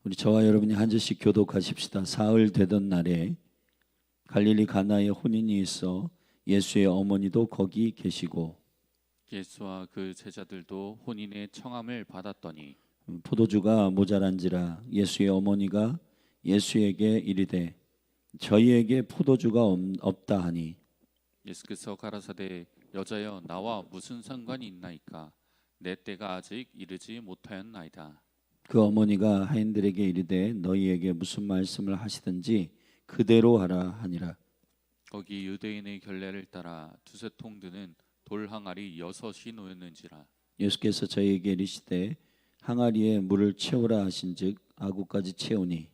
우리 저와 여러분이 한 절씩 교독하십시다. 사흘 되던 날에 갈릴리 가나에 혼인이 있어 예수의 어머니도 거기 계시고 예수와 그 제자들도 혼인의 청함을 받았더니 포도주가 모자란지라 예수의 어머니가 예수에게 이르되 저희에게 포도주가 없다 하니 예수께서 가라사대 여자여 나와 무슨 상관이 있나이까 내 때가 아직 이르지 못하였나이다. 그 어머니가 하인들에게 이르되 너희에게 무슨 말씀을 하시든지 그대로 하라 하니라. 거기 유대인의 결례를 따라 두세 통 드는 돌 항아리 6이 놓였는지라. 예수께서 저희에게 이르시되 항아리에 물을 채우라 하신즉 아구까지 채우니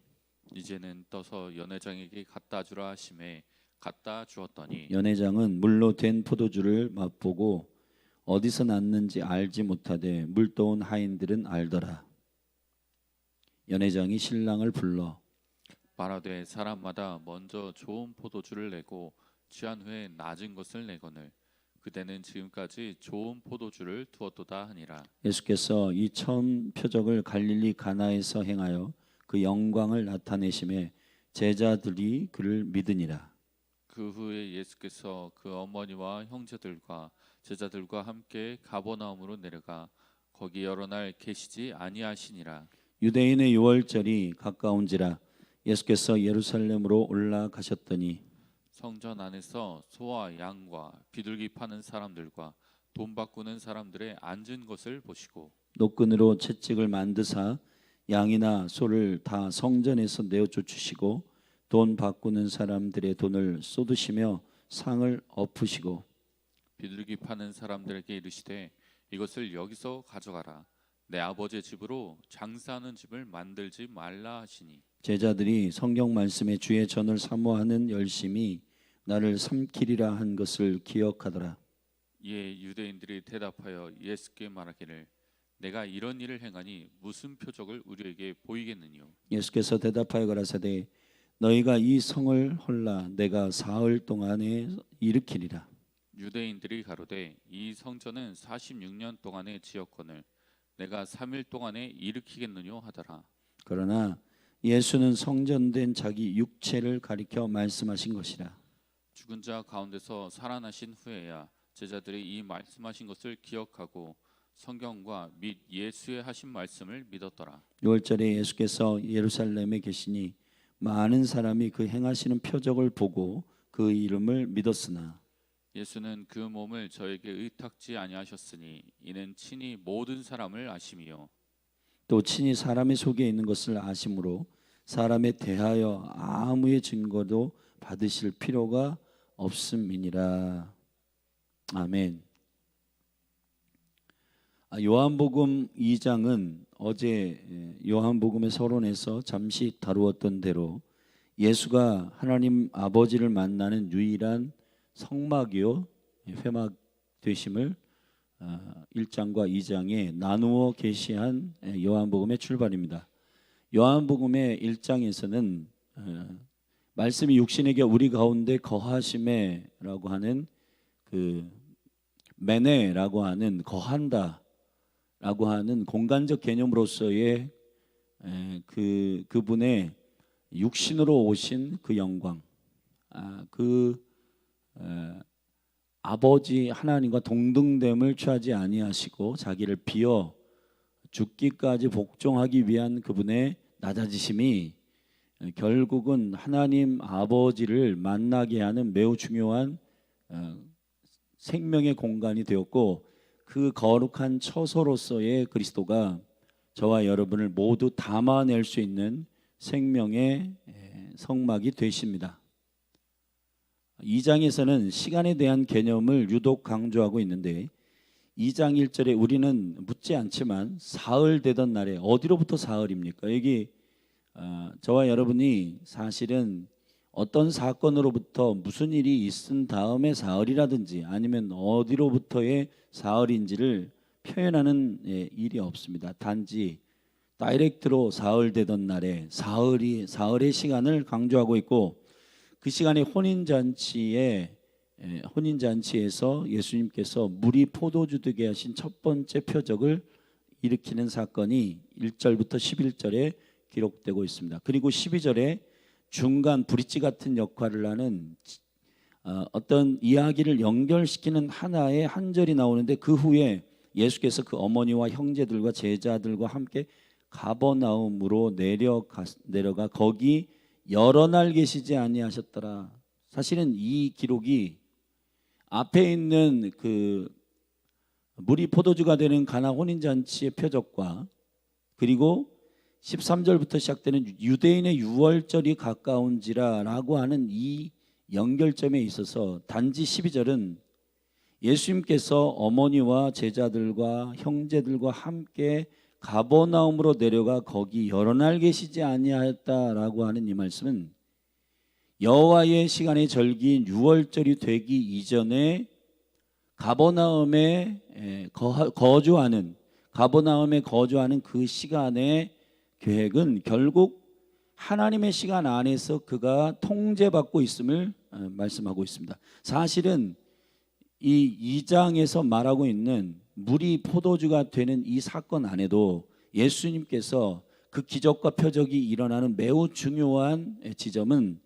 이제는 떠서 연회장에게 갖다 주라 하심에 갖다 주었더니 연회장은 물로 된 포도주를 맛보고 어디서 났는지 알지 못하되 물 떠온 하인들은 알더라. 연회장이 신랑을 불러 말하되 사람마다 먼저 좋은 포도주를 내고 취한 후에 낮은 것을 내거늘 그대는 지금까지 좋은 포도주를 두었도다 하니라. 예수께서 이 처음 표적을 갈릴리 가나에서 행하여 그 영광을 나타내심에 제자들이 그를 믿으니라. 그 후에 예수께서 그 어머니와 형제들과 제자들과 함께 가버나움으로 내려가 거기 여러 날 계시지 아니하시니라. 유대인의 유월절이 가까운지라 예수께서 예루살렘으로 올라가셨더니 성전 안에서 소와 양과 비둘기 파는 사람들과 돈 바꾸는 사람들의 앉은 것을 보시고 노끈으로 채찍을 만드사 양이나 소를 다 성전에서 내어 쫓으시고 돈 바꾸는 사람들의 돈을 쏟으시며 상을 엎으시고 비둘기 파는 사람들에게 이르시되 이것을 여기서 가져가라. 내 아버지의 집으로 장사하는 집을 만들지 말라 하시니 제자들이 성경 말씀에 주의 전을 사모하는 열심이 나를 삼키리라 한 것을 기억하더라. 이에 유대인들이 대답하여 예수께 말하기를 내가 이런 일을 행하니 무슨 표적을 우리에게 보이겠느뇨. 예수께서 대답하여 가라사대 너희가 이 성을 홀라 내가 사흘 동안에 일으키리라. 유대인들이 가로되 이 성전은 46년 동안에 지었거늘 내가 3일 동안에 일으키겠느뇨 하더라. 그러나 예수는 성전된 자기 육체를 가리켜 말씀하신 것이라. 죽은 자 가운데서 살아나신 후에야 제자들이 이 말씀하신 것을 기억하고 성경과 및 예수의 하신 말씀을 믿었더라. 6월절에 예수께서 예루살렘에 계시니 많은 사람이 그 행하시는 표적을 보고 그 이름을 믿었으나 예수는 그 몸을 저에게 의탁지 아니하셨으니 이는 친히 모든 사람을 아심이요 또 친히 사람의 속에 있는 것을 아심으로 사람에 대하여 아무의 증거도 받으실 필요가 없음이니라. 아멘. 요한복음 2장은 어제 요한복음의 서론에서 잠시 다루었던 대로 예수가 하나님 아버지를 만나는 유일한 성막이요 회막 되심을 1장과 2장에 나누어 계시한 요한복음의 출발입니다. 요한복음의 1장에서는 말씀이 육신에게 우리 가운데 거하심에라고 하는 그 메네라고 하는 거한다 라고 하는 공간적 개념으로서의 그분의 육신으로 오신 그 영광, 아버지 하나님과 동등됨을 취하지 아니하시고 자기를 비어 죽기까지 복종하기 위한 그분의 낮아지심이 결국은 하나님 아버지를 만나게 하는 매우 중요한 생명의 공간이 되었고 그 거룩한 처소로서의 그리스도가 저와 여러분을 모두 담아낼 수 있는 생명의 성막이 되십니다. 2장에서는 시간에 대한 개념을 유독 강조하고 있는데 2장 1절에 우리는 묻지 않지만 사흘 되던 날에 어디로부터 사흘입니까? 여기 저와 여러분이 사실은 어떤 사건으로부터 무슨 일이 있은 다음에 사흘이라든지 아니면 어디로부터의 사흘인지를 표현하는 일이 없습니다. 단지 다이렉트로 사흘 되던 날에 사흘의 시간을 강조하고 있고 그 시간에 혼인잔치에서 예수님께서 물이 포도주 되게 하신 첫 번째 표적을 일으키는 사건이 1절부터 11절에 기록되고 있습니다. 그리고 12절에 중간 브릿지 같은 역할을 하는 어떤 이야기를 연결시키는 하나의 한 절이 나오는데, 그 후에 예수께서 그 어머니와 형제들과 제자들과 함께 가버나움으로 내려가 거기 여러 날 계시지 아니하셨더라. 사실은 이 기록이 앞에 있는 그 물이 포도주가 되는 가나 혼인잔치의 표적과, 그리고 13절부터 시작되는 유대인의 유월절이 가까운지라라고 하는 이 연결점에 있어서 단지 12절은 예수님께서 어머니와 제자들과 형제들과 함께 가버나움으로 내려가 거기 여러 날 계시지 아니하였다라고 하는 이 말씀은 여호와의 시간의 절기인 유월절이 되기 이전에 가버나움에 거주하는 그 시간의 계획은 결국 하나님의 시간 안에서 그가 통제받고 있음을 말씀하고 있습니다. 사실은 이 2장에서 말하고 있는 물이 포도주가 되는 이 사건 안에도 예수님께서 그 기적과 표적이 일어나는 매우 중요한 지점은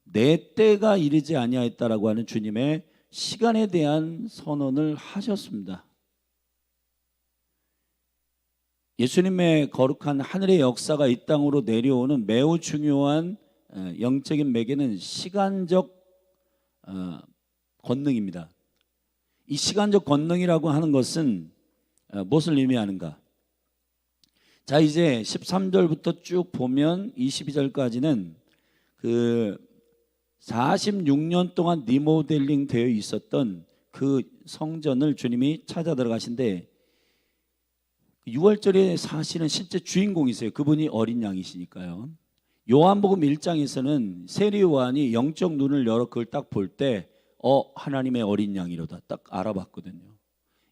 내 때가 이르지 아니하였다라고 하는 주님의 시간에 대한 선언을 하셨습니다. 예수님의 거룩한 하늘의 역사가 이 땅으로 내려오는 매우 중요한 영적인 매개는 시간적 권능입니다. 이 시간적 권능이라고 하는 것은 무엇을 의미하는가? 자, 이제 13절부터 쭉 보면 22절까지는 그 46년 동안 리모델링 되어 있었던 그 성전을 주님이 찾아 들어가신데, 6월절에 사실은 실제 주인공이세요. 그분이 어린 양이시니까요. 요한복음 1장에서는 세리 요한이 영적 눈을 열어 그걸 딱 볼 때 하나님의 어린 양이로다 딱 알아봤거든요.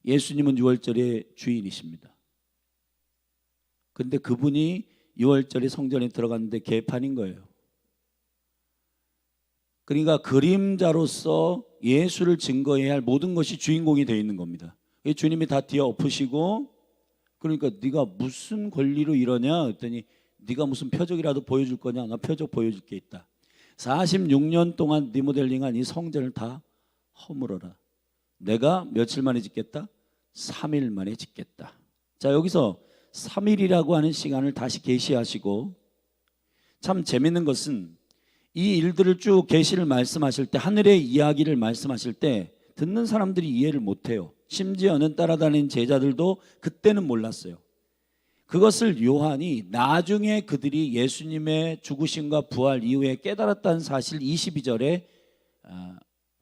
예수님은 6월절의 주인이십니다. 근데 그분이 6월절에 성전에 들어갔는데 개판인 거예요. 그러니까 그림자로서 예수를 증거해야 할 모든 것이 주인공이 되어 있는 겁니다. 주님이 다 뒤에 엎으시고, 그러니까 네가 무슨 권리로 이러냐 했더니 네가 무슨 표적이라도 보여줄 거냐? 나 표적 보여줄 게 있다. 46년 동안 리모델링한 이 성전을 다 허물어라. 내가 며칠 만에 짓겠다? 3일 만에 짓겠다. 자, 여기서 3일이라고 하는 시간을 다시 계시하시고, 참 재밌는 것은 이 일들을 쭉 계시를 말씀하실 때, 하늘의 이야기를 말씀하실 때 듣는 사람들이 이해를 못해요. 심지어는 따라다니는 제자들도 그때는 몰랐어요. 그것을 요한이 나중에 그들이 예수님의 죽으심과 부활 이후에 깨달았다는 사실 22절에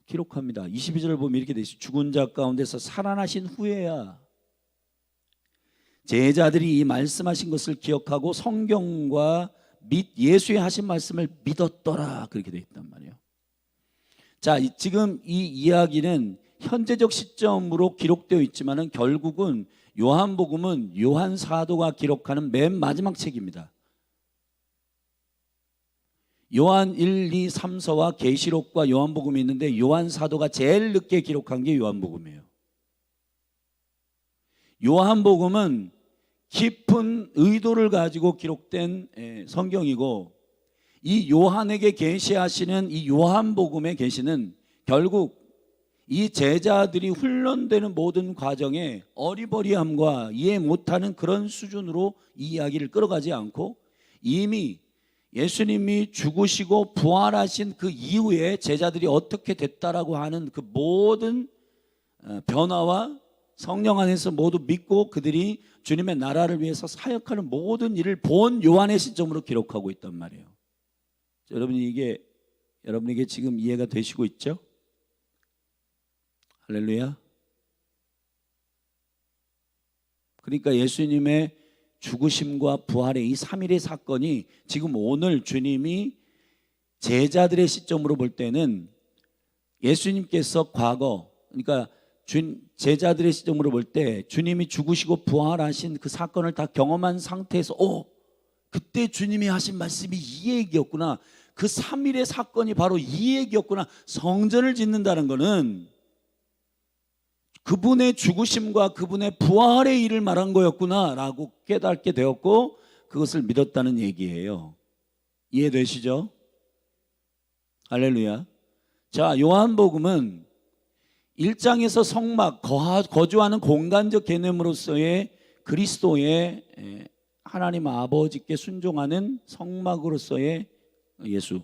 기록합니다. 22절을 보면 이렇게 되어 있어요. 죽은 자 가운데서 살아나신 후에야 제자들이 이 말씀하신 것을 기억하고 성경과 예수의 하신 말씀을 믿었더라, 그렇게 되어 있단 말이에요. 자, 지금 이 이야기는 현재적 시점으로 기록되어 있지만은 결국은 요한복음은 요한 사도가 기록하는 맨 마지막 책입니다. 요한 1, 2, 3서와 계시록과 요한복음이 있는데 요한 사도가 제일 늦게 기록한 게 요한복음이에요. 요한복음은 깊은 의도를 가지고 기록된 성경이고, 이 요한에게 계시하시는 이 요한복음의 계시는 결국 이 제자들이 훈련되는 모든 과정에 어리버리함과 이해 못하는 그런 수준으로 이 이야기를 끌어가지 않고, 이미 예수님이 죽으시고 부활하신 그 이후에 제자들이 어떻게 됐다라고 하는 그 모든 변화와 성령 안에서 모두 믿고 그들이 주님의 나라를 위해서 사역하는 모든 일을 본 요한의 시점으로 기록하고 있단 말이에요. 여러분에게 지금 이해가 되시고 있죠? 할렐루야. 그러니까 예수님의 죽으심과 부활의 이 3일의 사건이 지금 오늘 주님이 제자들의 시점으로 볼 때는 예수님께서 과거, 그러니까 제자들의 시점으로 볼 때 주님이 죽으시고 부활하신 그 사건을 다 경험한 상태에서 그때 주님이 하신 말씀이 이 얘기였구나, 그 3일의 사건이 바로 이 얘기였구나, 성전을 짓는다는 것은 그분의 죽으심과 그분의 부활의 일을 말한 거였구나 라고 깨닫게 되었고, 그것을 믿었다는 얘기예요. 이해되시죠? 할렐루야. 자, 요한복음은 1장에서 성막, 거주하는 공간적 개념으로서의 그리스도의 하나님 아버지께 순종하는 성막으로서의 예수.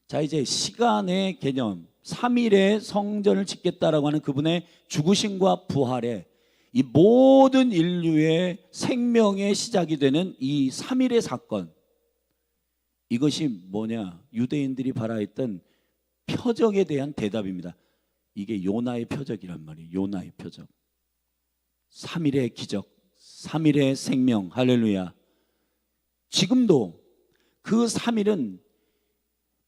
자, 이제 시간의 개념, 3일의 성전을 짓겠다라고 하는 그분의 죽으심과 부활에 이 모든 인류의 생명의 시작이 되는 이 3일의 사건, 이것이 뭐냐? 유대인들이 바라했던 표적에 대한 대답입니다. 이게 요나의 표적이란 말이에요. 요나의 표적. 3일의 기적, 3일의 생명. 할렐루야. 지금도 그 3일은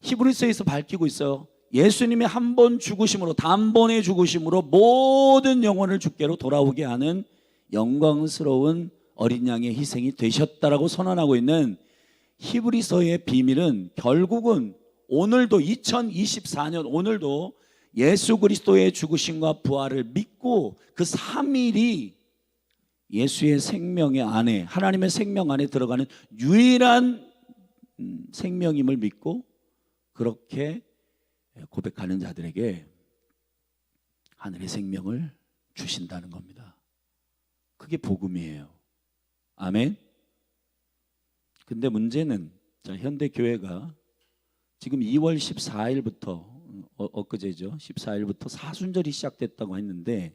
히브리서에서 밝히고 있어요. 예수님의 한 번 죽으심으로, 단번에 죽으심으로 모든 영혼을 주께로 돌아오게 하는 영광스러운 어린 양의 희생이 되셨다라고 선언하고 있는 히브리서의 비밀은 결국은 오늘도 2024년 오늘도 예수 그리스도의 죽으심과 부활을 믿고 그 3일이 예수의 생명의 안에, 하나님의 생명 안에 들어가는 유일한 생명임을 믿고 그렇게 고백하는 자들에게 하늘의 생명을 주신다는 겁니다. 그게 복음이에요. 아멘. 근데 문제는 현대 교회가 지금 2월 14일부터 엊그제죠. 14일부터 사순절이 시작됐다고 했는데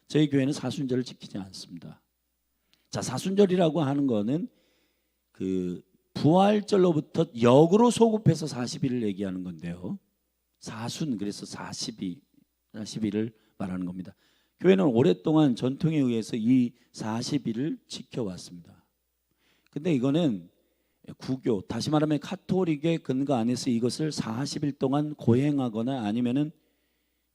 저희 교회는 사순절을 지키지 않습니다. 자, 사순절이라고 하는 거는 그 부활절로부터 역으로 소급해서 40일을 얘기하는 건데요. 사순, 그래서 40일을 말하는 겁니다. 교회는 오랫동안 전통에 의해서 이 40일을 지켜왔습니다. 근데 이거는 구교, 다시 말하면 카톨릭의 근거 안에서 이것을 40일 동안 고행하거나 아니면은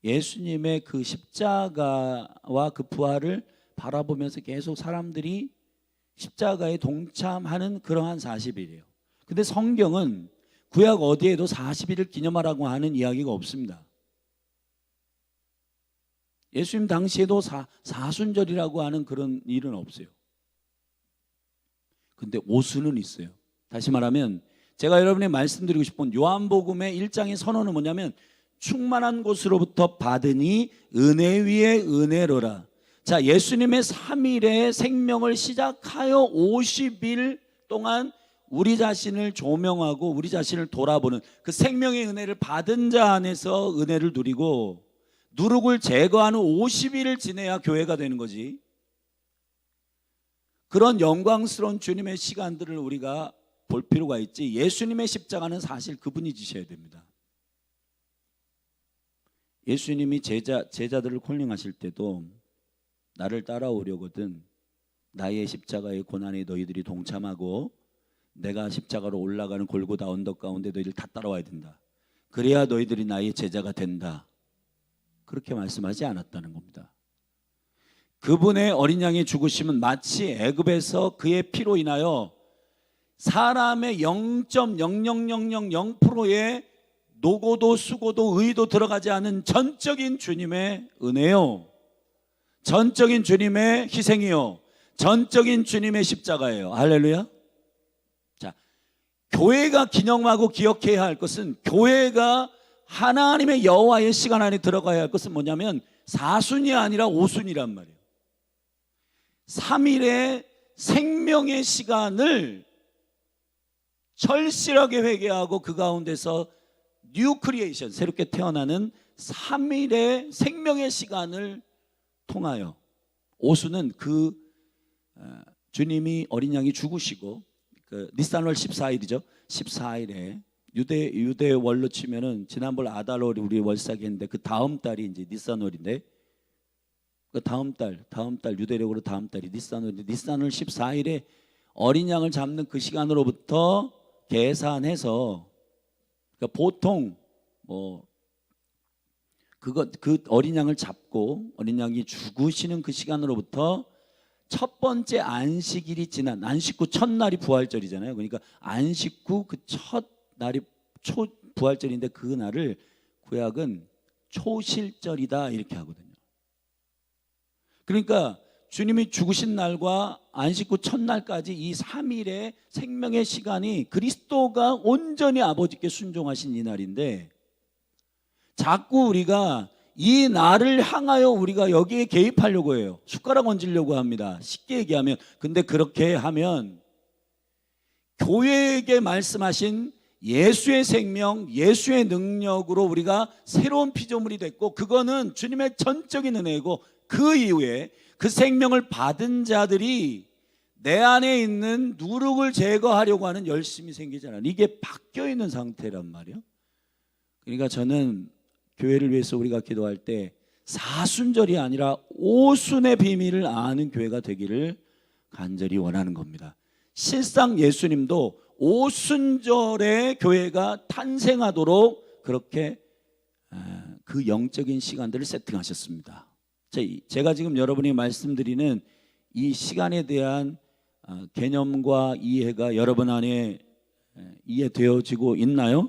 예수님의 그 십자가와 그 부활을 바라보면서 계속 사람들이 십자가에 동참하는 그러한 40일이에요. 근데 성경은 구약 어디에도 40일을 기념하라고 하는 이야기가 없습니다. 예수님 당시에도 사순절이라고 하는 그런 일은 없어요. 근데 오순은 있어요. 다시 말하면 제가 여러분에게 말씀드리고 싶은 요한복음의 1장의 선언은 뭐냐면 충만한 곳으로부터 받으니 은혜 위에 은혜로라. 자, 예수님의 3일의 생명을 시작하여 50일 동안 우리 자신을 조명하고 우리 자신을 돌아보는 그 생명의 은혜를 받은 자 안에서 은혜를 누리고 누룩을 제거하는 50일을 지내야 교회가 되는 거지. 그런 영광스러운 주님의 시간들을 우리가 볼 필요가 있지. 예수님의 십자가는 사실 그분이 지셔야 됩니다. 예수님이 제자들을 콜링하실 때도 나를 따라오려거든 나의 십자가의 고난에 너희들이 동참하고 내가 십자가로 올라가는 골고다 언덕 가운데 너희들 다 따라와야 된다. 그래야 너희들이 나의 제자가 된다. 그렇게 말씀하지 않았다는 겁니다. 그분의 어린 양의 죽으심은 마치 애굽에서 그의 피로 인하여 사람의 0.00000%의 노고도 수고도 의도 들어가지 않은 전적인 주님의 은혜요, 전적인 주님의 희생이요, 전적인 주님의 십자가예요. 할렐루야. 자, 교회가 기념하고 기억해야 할 것은, 교회가 하나님의 여호와의 시간 안에 들어가야 할 것은 뭐냐면 사순이 아니라 오순이란 말이에요. 3일의 생명의 시간을 절실하게 회개하고 그 가운데서 뉴 크리에이션, 새롭게 태어나는 3일의 생명의 시간을 통하여, 오순은 그 주님이 어린 양이 죽으시고 그 니산월 14일이죠. 14일에 유대 월로 치면은 지난번 아달월이 우리 월삭이 했는데 그 다음 달이 이제 니산월인데, 그 다음 달 유대력으로 다음 달이 니산월인데, 니산월 14일에 어린 양을 잡는 그 시간으로부터 계산해서, 그러니까 보통 그 어린 양을 잡고 어린 양이 죽으시는 그 시간으로부터 첫 번째 안식일이 지난, 안식 후 첫날이 부활절이잖아요. 그러니까 안식 후 그 첫 날이 부활절인데 그 날을 구약은 초실절이다 이렇게 하거든요. 그러니까 주님이 죽으신 날과 안식 후 첫날까지 이 3일의 생명의 시간이 그리스도가 온전히 아버지께 순종하신 이 날인데, 자꾸 우리가 이 날을 향하여 우리가 여기에 개입하려고 해요. 숟가락 얹으려고 합니다. 쉽게 얘기하면. 근데 그렇게 하면 교회에게 말씀하신 예수의 생명, 예수의 능력으로 우리가 새로운 피조물이 됐고, 그거는 주님의 전적인 은혜고, 그 이후에 그 생명을 받은 자들이 내 안에 있는 누룩을 제거하려고 하는 열심이 생기잖아요. 이게 바뀌어 있는 상태란 말이에요. 그러니까 저는 교회를 위해서 우리가 기도할 때 사순절이 아니라 오순의 비밀을 아는 교회가 되기를 간절히 원하는 겁니다. 실상 예수님도 오순절에 교회가 탄생하도록 그렇게 그 영적인 시간들을 세팅하셨습니다. 제가 지금 여러분이 말씀드리는 이 시간에 대한 개념과 이해가 여러분 안에 이해되어지고 있나요?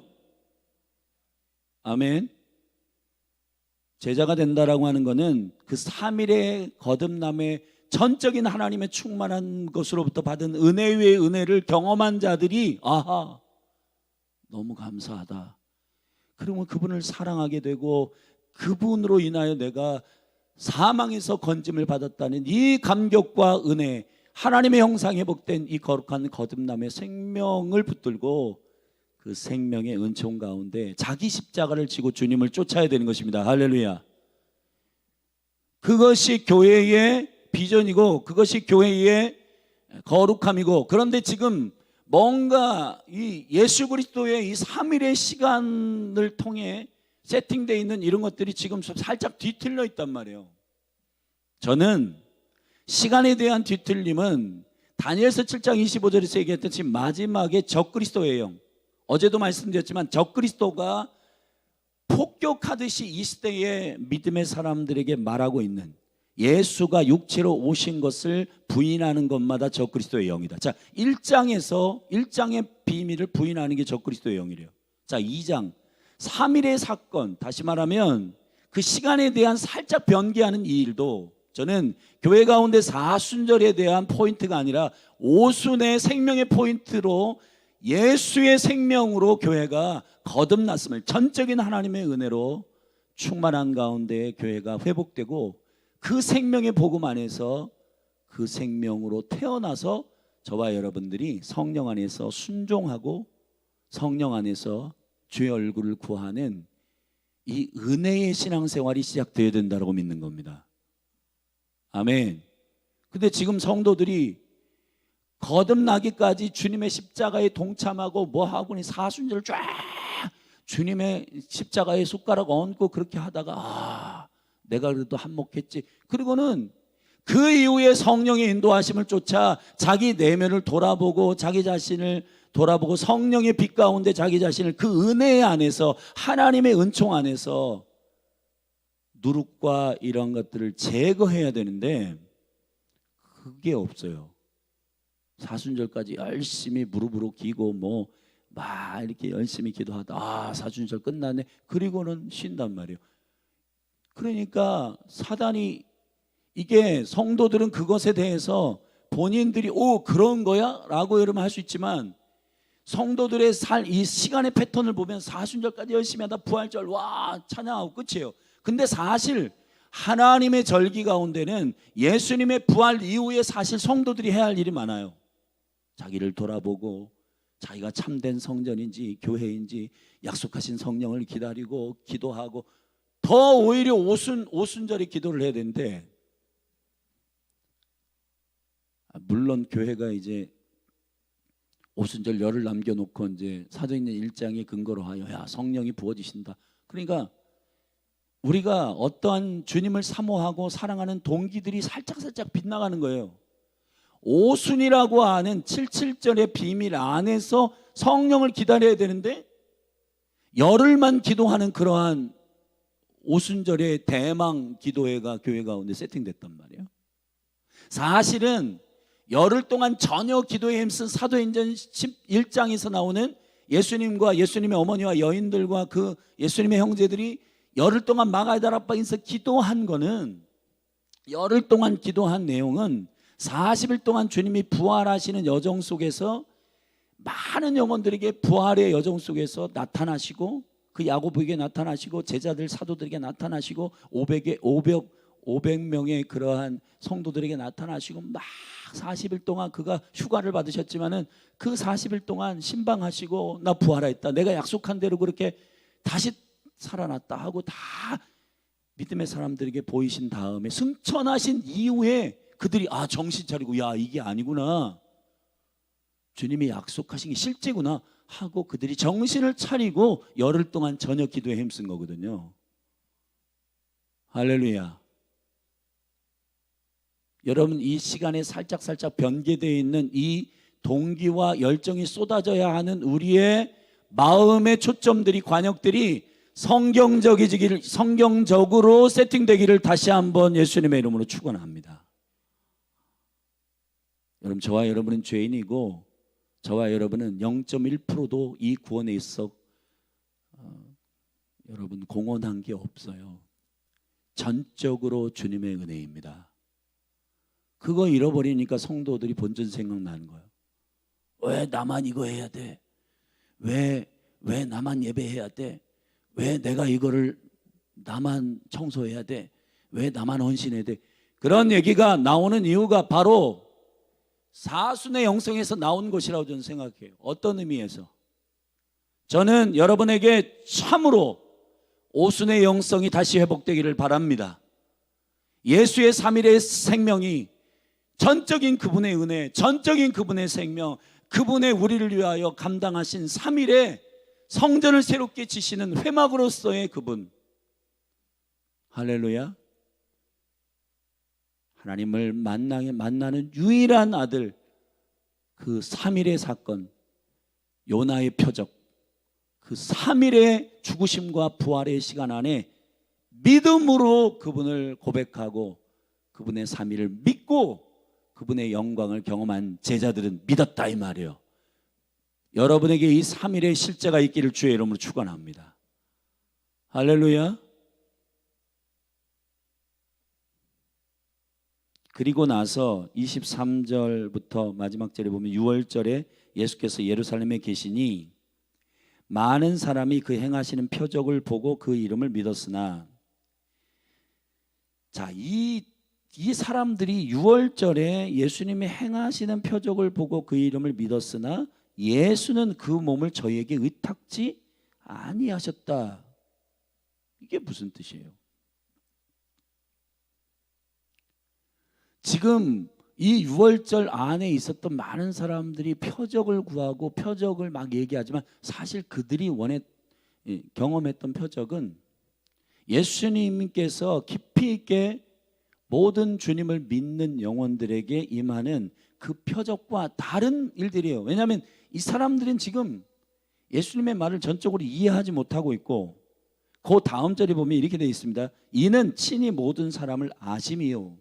아멘. 제자가 된다라고 하는 것은 그 3일의 거듭남의 전적인 하나님의 충만한 것으로부터 받은 은혜 위의 은혜를 경험한 자들이 아하, 너무 감사하다. 그러면 그분을 사랑하게 되고, 그분으로 인하여 내가 사망에서 건짐을 받았다는 이 감격과 은혜, 하나님의 형상에 회복된 이 거룩한 거듭남의 생명을 붙들고 그 생명의 은총 가운데 자기 십자가를 지고 주님을 쫓아야 되는 것입니다. 할렐루야. 그것이 교회의 비전이고, 그것이 교회의 거룩함이고, 그런데 지금 뭔가 이 예수 그리스도의 이 3일의 시간을 통해 세팅되어 있는 이런 것들이 지금 살짝 뒤틀려 있단 말이에요. 저는 시간에 대한 뒤틀림은 다니엘서 7장 25절에서 얘기했듯이 마지막에 적그리스도예요. 어제도 말씀드렸지만 적그리스도가 폭격하듯이 이 시대의 믿음의 사람들에게 말하고 있는, 예수가 육체로 오신 것을 부인하는 것마다 적그리스도의 영이다. 자, 1장의 비밀을 부인하는 게 적그리스도의 영이래요. 자, 2장 3일의 사건, 다시 말하면 그 시간에 대한 살짝 변개하는 이 일도 저는 교회 가운데 사순절에 대한 포인트가 아니라 오순의 생명의 포인트로 예수의 생명으로 교회가 거듭났음을, 전적인 하나님의 은혜로 충만한 가운데 교회가 회복되고, 그 생명의 복음 안에서 그 생명으로 태어나서 저와 여러분들이 성령 안에서 순종하고 성령 안에서 주의 얼굴을 구하는 이 은혜의 신앙생활이 시작되어야 된다고 믿는 겁니다. 아멘. 근데 지금 성도들이 거듭나기까지 주님의 십자가에 동참하고 뭐하고 사순절 쫙 주님의 십자가에 숟가락 얹고 그렇게 하다가 내가 그래도 한몫했지. 그리고는 그 이후에 성령의 인도하심을 쫓아 자기 내면을 돌아보고 자기 자신을 돌아보고 성령의 빛 가운데 자기 자신을 그 은혜 안에서, 하나님의 은총 안에서 누룩과 이런 것들을 제거해야 되는데 그게 없어요. 사순절까지 열심히 무릎으로 기고 막 이렇게 열심히 기도하다 사순절 끝났네, 그리고는 쉰단 말이에요. 그러니까 사단이, 이게 성도들은 그것에 대해서 본인들이 그런 거야? 라고 여러분 할 수 있지만, 성도들의 이 시간의 패턴을 보면 사순절까지 열심히 하다 부활절 찬양하고 끝이에요. 근데 사실 하나님의 절기 가운데는 예수님의 부활 이후에 사실 성도들이 해야 할 일이 많아요. 자기를 돌아보고 자기가 참된 성전인지 교회인지 약속하신 성령을 기다리고 기도하고, 더 오히려 오순절에 기도를 해야 되는데, 물론 교회가 이제 오순절 열을 남겨놓고 이제 사도행전 1장의 근거로 하여 성령이 부어지신다. 그러니까 우리가 어떠한 주님을 사모하고 사랑하는 동기들이 살짝 빗나가는 거예요. 오순이라고 하는 77절의 비밀 안에서 성령을 기다려야 되는데, 열흘만 기도하는 그러한 오순절의 대망 기도회가 교회 가운데 세팅됐단 말이에요. 사실은 열흘 동안 전혀 기도에 힘쓴 사도행전 11장에서 나오는 예수님과 예수님의 어머니와 여인들과 그 예수님의 형제들이 열흘 동안 마가다락방에서 기도한 거는 열흘 동안 기도한 내용은 40일 동안 주님이 부활하시는 여정 속에서 많은 영혼들에게 부활의 여정 속에서 나타나시고, 그 야고보에게 나타나시고, 제자들 사도들에게 나타나시고, 500명의 그러한 성도들에게 나타나시고, 막 40일 동안 그가 휴가를 받으셨지만은 그 40일 동안 신방하시고, 나 부활했다, 내가 약속한 대로 그렇게 다시 살아났다 하고 다 믿음의 사람들에게 보이신 다음에 승천하신 이후에 그들이 정신 차리고, 야, 이게 아니구나, 주님이 약속하신 게 실제구나 하고 그들이 정신을 차리고 열흘 동안 저녁 기도에 힘쓴 거거든요. 할렐루야. 여러분, 이 시간에 살짝 변개되어 있는 이 동기와 열정이 쏟아져야 하는 우리의 마음의 초점들이, 관역들이 성경적으로 세팅되기를 다시 한번 예수님의 이름으로 축원합니다. 여러분, 저와 여러분은 죄인이고 저와 여러분은 0.1%도 이 구원에 있어 여러분 공헌한 게 없어요. 전적으로 주님의 은혜입니다. 그거 잃어버리니까 성도들이 본전 생각나는 거예요. 왜 나만 이거 해야 돼? 왜 나만 예배해야 돼? 왜 내가 이거를 나만 청소해야 돼? 왜 나만 헌신해야 돼? 그런 얘기가 나오는 이유가 바로 사순의 영성에서 나온 것이라고 저는 생각해요. 어떤 의미에서? 저는 여러분에게 참으로 오순의 영성이 다시 회복되기를 바랍니다. 예수의 3일의 생명이 전적인 그분의 은혜, 전적인 그분의 생명, 그분의 우리를 위하여 감당하신 3일의 성전을 새롭게 지시는 회막으로서의 그분, 할렐루야. 하나님을 만나는 유일한 아들, 그 3일의 사건, 요나의 표적, 그 3일의 죽으심과 부활의 시간 안에 믿음으로 그분을 고백하고 그분의 3일을 믿고 그분의 영광을 경험한 제자들은 믿었다, 이 말이에요. 여러분에게 이 3일의 실제가 있기를 주의 이름으로 축원합니다. 할렐루야. 그리고 나서 23절부터 마지막 절에 보면 6월절에 예수께서 예루살렘에 계시니 많은 사람이 그 행하시는 표적을 보고 그 이름을 믿었으나, 자, 이 사람들이 6월절에 예수님이 행하시는 표적을 보고 그 이름을 믿었으나 예수는 그 몸을 저희에게 의탁지 아니하셨다. 이게 무슨 뜻이에요? 지금 이 6월절 안에 있었던 많은 사람들이 표적을 구하고 표적을 막 얘기하지만 사실 그들이 경험했던 표적은 예수님께서 깊이 있게 모든 주님을 믿는 영혼들에게 임하는 그 표적과 다른 일들이에요. 왜냐하면 이 사람들은 지금 예수님의 말을 전적으로 이해하지 못하고 있고, 그 다음 절에 보면 이렇게 되어 있습니다. 이는 친히 모든 사람을 아심이요,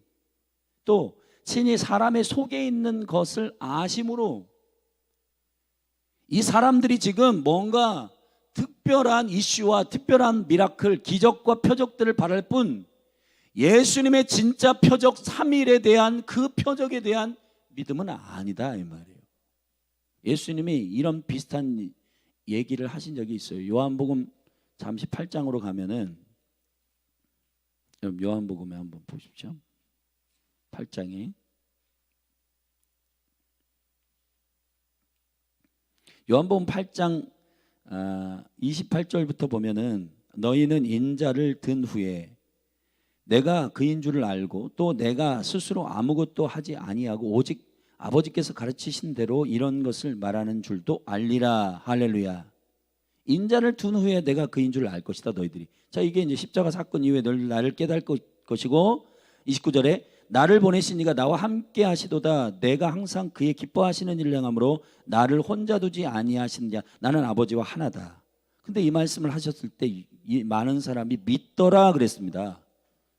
또 친히 사람의 속에 있는 것을 아심으로, 이 사람들이 지금 뭔가 특별한 이슈와 특별한 미라클, 기적과 표적들을 바랄 뿐 예수님의 진짜 표적 3일에 대한 그 표적에 대한 믿음은 아니다, 이 말이에요. 예수님이 이런 비슷한 얘기를 하신 적이 있어요. 요한복음 잠시 8장으로 가면은, 요한복음에 한번 보십시오. 8장에 요한복음 8장 28절부터 보면은, 너희는 인자를 든 후에 내가 그인 줄을 알고 또 내가 스스로 아무것도 하지 아니하고 오직 아버지께서 가르치신 대로 이런 것을 말하는 줄도 알리라. 할렐루야. 인자를 둔 후에 내가 그인 줄을 알 것이다, 너희들이. 자, 이게 이제 십자가 사건 이후에 널 나를 깨달을 것이고, 29절에 나를 보내신 이가 나와 함께 하시도다. 내가 항상 그의 기뻐하시는 일을 행함으로 나를 혼자 두지 아니하시는 자, 나는 아버지와 하나다. 근데 이 말씀을 하셨을 때 이 많은 사람이 믿더라 그랬습니다.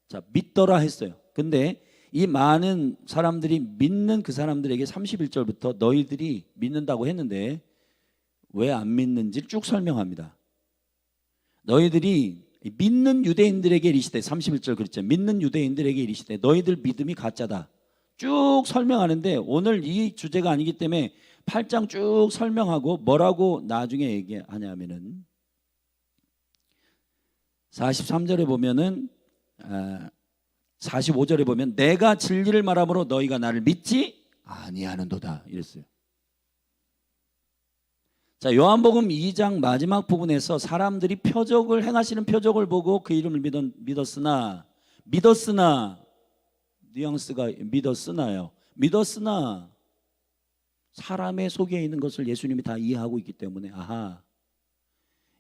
자, 믿더라 했어요. 근데 이 많은 사람들이 믿는 그 사람들에게 31절부터 너희들이 믿는다고 했는데 왜 안 믿는지를 쭉 설명합니다. 너희들이 믿는 유대인들에게 이르시되 31절 그랬죠. 믿는 유대인들에게 이르시되 너희들 믿음이 가짜다. 쭉 설명하는데 오늘 이 주제가 아니기 때문에 8장 쭉 설명하고 뭐라고 나중에 얘기하냐면은 43절에 보면은 45절에 보면 내가 진리를 말함으로 너희가 나를 믿지 아니하는도다 이랬어요. 자, 요한복음 2장 마지막 부분에서 사람들이 표적을 행하시는 표적을 보고 그 이름을 믿었으나 뉘앙스가 믿었으나 사람의 속에 있는 것을 예수님이 다 이해하고 있기 때문에 아하,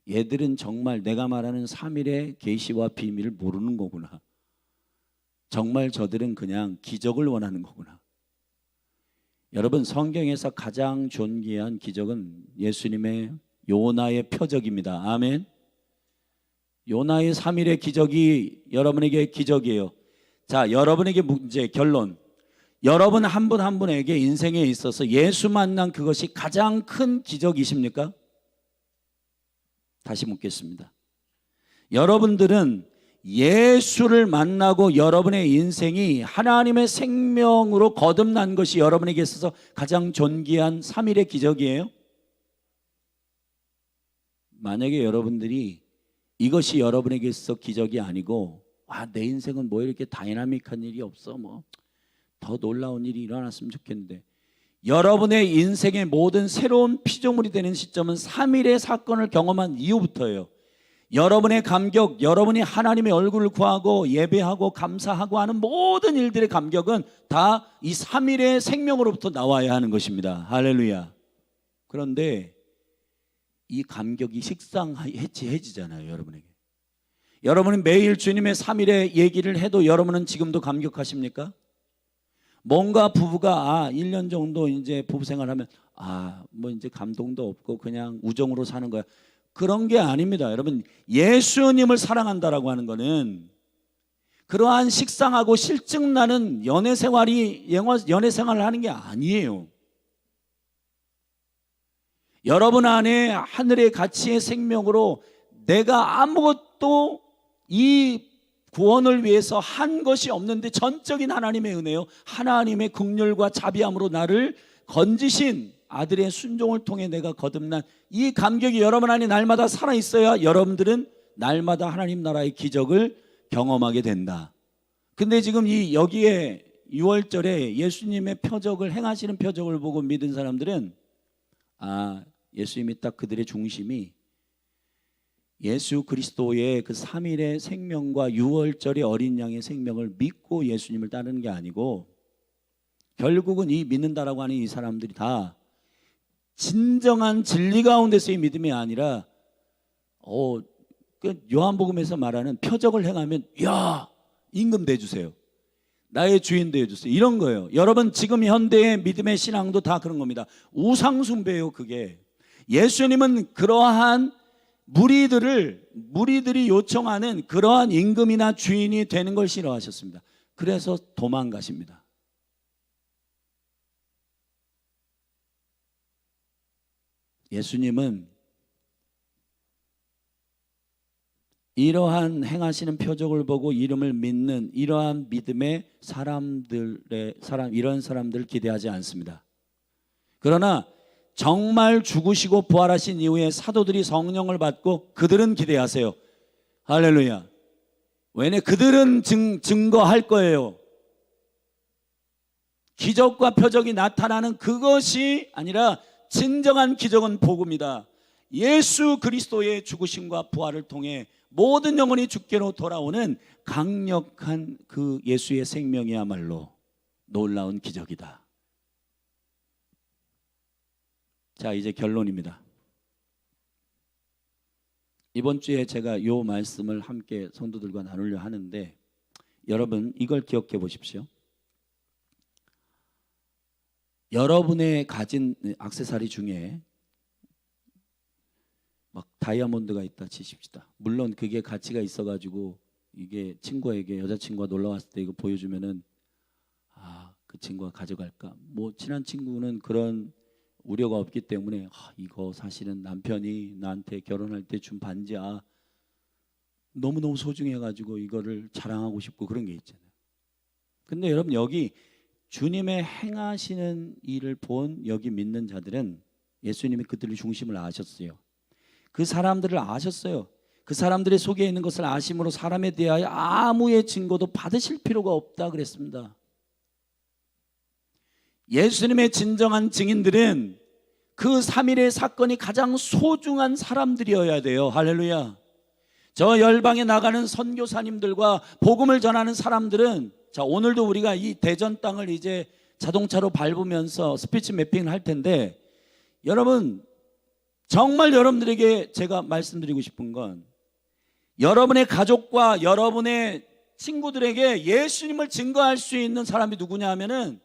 얘들은 정말 내가 말하는 3일의 계시와 비밀을 모르는 거구나. 정말 저들은 그냥 기적을 원하는 거구나. 여러분, 성경에서 가장 존귀한 기적은 예수님의 요나의 표적입니다. 아멘. 요나의 3일의 기적이 여러분에게 기적이에요. 자, 여러분에게 문제, 결론. 여러분 한 분 한 분에게 인생에 있어서 예수 만난 그것이 가장 큰 기적이십니까? 다시 묻겠습니다. 여러분들은 예수를 만나고 여러분의 인생이 하나님의 생명으로 거듭난 것이 여러분에게 있어서 가장 존귀한 3일의 기적이에요? 만약에 여러분들이 이것이 여러분에게 있어 기적이 아니고 내 인생은 뭐 이렇게 다이나믹한 일이 없어, 뭐 더 놀라운 일이 일어났으면 좋겠는데, 여러분의 인생의 모든 새로운 피조물이 되는 시점은 3일의 사건을 경험한 이후부터예요. 여러분의 감격, 여러분이 하나님의 얼굴을 구하고 예배하고 감사하고 하는 모든 일들의 감격은 다 이 3일의 생명으로부터 나와야 하는 것입니다. 할렐루야. 그런데 이 감격이 식상해지잖아요, 여러분에게. 여러분은 매일 주님의 3일의 얘기를 해도 여러분은 지금도 감격하십니까? 뭔가 부부가 1년 정도 이제 부부 생활하면 뭐 이제 감동도 없고 그냥 우정으로 사는 거야. 그런 게 아닙니다. 여러분, 예수님을 사랑한다라고 하는 거는 그러한 식상하고 실증나는 연애 생활을 하는 게 아니에요. 여러분 안에 하늘의 가치의 생명으로 내가 아무것도 이 구원을 위해서 한 것이 없는데 전적인 하나님의 은혜요, 하나님의 긍휼과 자비함으로 나를 건지신 아들의 순종을 통해 내가 거듭난 이 감격이 여러분 안에 날마다 살아있어야 여러분들은 날마다 하나님 나라의 기적을 경험하게 된다. 근데 지금 여기에 6월절에 예수님의 표적을 행하시는 표적을 보고 믿은 사람들은 예수님이 딱 그들의 중심이 예수 그리스도의 그 3일의 생명과 6월절의 어린 양의 생명을 믿고 예수님을 따르는 게 아니고, 결국은 이 믿는다라고 하는 이 사람들이 다 진정한 진리 가운데서의 믿음이 아니라 그 요한복음에서 말하는 표적을 행하면 임금 대주세요, 나의 주인 되어주세요, 이런 거예요. 여러분, 지금 현대의 믿음의 신앙도 다 그런 겁니다. 우상숭배예요. 그게 예수님은 그러한 무리들이 요청하는 그러한 임금이나 주인이 되는 걸 싫어하셨습니다. 그래서 도망가십니다. 예수님은 이러한 행하시는 표적을 보고 이름을 믿는 이러한 믿음의 이런 사람들을 기대하지 않습니다. 그러나 정말 죽으시고 부활하신 이후에 사도들이 성령을 받고 그들은 기대하세요. 할렐루야. 왜냐? 그들은 증거할 거예요. 기적과 표적이 나타나는 그것이 아니라 진정한 기적은 복음이다. 예수 그리스도의 죽으심과 부활을 통해 모든 영혼이 주께로 돌아오는 강력한 그 예수의 생명이야말로 놀라운 기적이다. 자, 이제 결론입니다. 이번 주에 제가 이 말씀을 함께 성도들과 나누려 하는데, 여러분 이걸 기억해 보십시오. 여러분의 가진 액세서리 중에 막 다이아몬드가 있다 치십시다. 물론 그게 가치가 있어가지고 이게 친구에게, 여자친구가 놀러 왔을 때 이거 보여주면은 그 친구가 가져갈까, 뭐 친한 친구는 그런 우려가 없기 때문에 이거 사실은 남편이 나한테 결혼할 때 준 반지야, 너무너무 소중해가지고 이거를 자랑하고 싶고 그런 게 있잖아요. 근데 여러분, 여기 주님의 행하시는 일을 본 여기 믿는 자들은 예수님이 그들의 중심을 아셨어요. 그 사람들을 아셨어요. 그 사람들의 속에 있는 것을 아심으로 사람에 대하여 아무의 증거도 받으실 필요가 없다 그랬습니다. 예수님의 진정한 증인들은 그 3일의 사건이 가장 소중한 사람들이어야 돼요. 할렐루야. 저 열방에 나가는 선교사님들과 복음을 전하는 사람들은, 자, 오늘도 우리가 이 대전 땅을 이제 자동차로 밟으면서 스피치 매핑을 할 텐데, 여러분, 정말 여러분들에게 제가 말씀드리고 싶은 건, 여러분의 가족과 여러분의 친구들에게 예수님을 증거할 수 있는 사람이 누구냐 하면은,